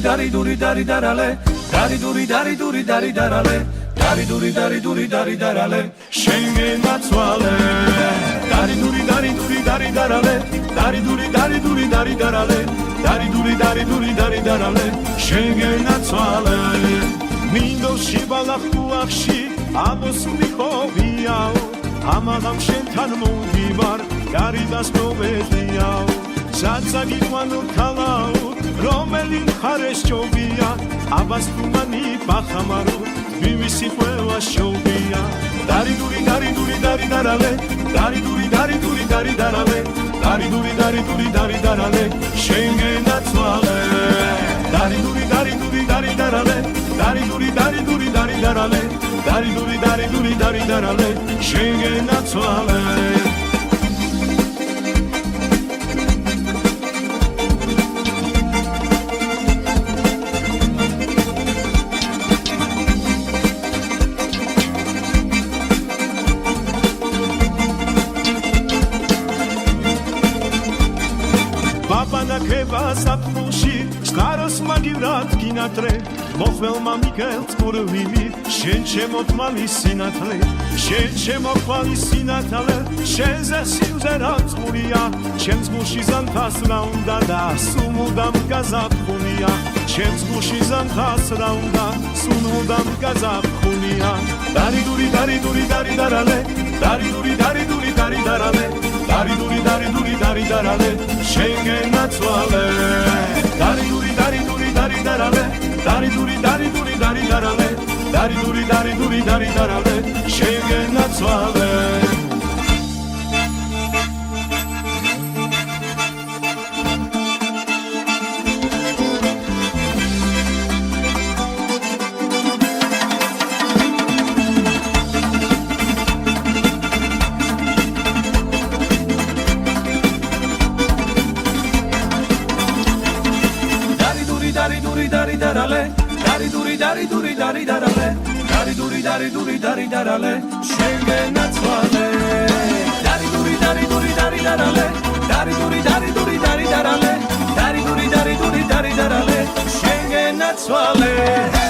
dari duri dari darale dari duri dari darale dari duri dari darale შენგენ მაცვალე dari duri dari darale dari duri dari darale dari duri dari darale შენგენ მაცვალე მინდორში ბალახუახში ამოსული ხობიაო ამაღამ შენთან მოვდივარ გარიდას მოვედიაო საცაგიყვანო ქალაო რომელი მხარეს ჯობია აბას თუმანი ბახამარო მივისი ყველა შობია dari duri dari darale dari duri dari darale dari duri dari darale შენგენ მაცვალე dari duri dari darale dari duri dari darale dari duri dari darale შენგენ მაცვალე ბაბანაკება საფულში წყაროს მაგივრად გინატრე მოხველმა მიგელს მურვილი შენ შემოთმალი სინათლე შენ შემოთმალი სინათლე შენზე სიუზე რაცმულია ჩემს გულში ზამთას რა უნდა და სულმუდამ გაზაფხულია ჩემს გულში ზამთას რა უნდა სულმუდამ გაზაფხულია dari duri dari darale dari duri dari darale dari duri dari darale შენგენ მაცვალე dari duri dari darale dari duri dari darale dari duri dari darale შენგენ მაცვალე dari darale dari duri dari darale dari duri dari darale შენგენ მაცვალე dari duri dari darale dari duri dari darale dari duri dari darale შენგენ მაცვალე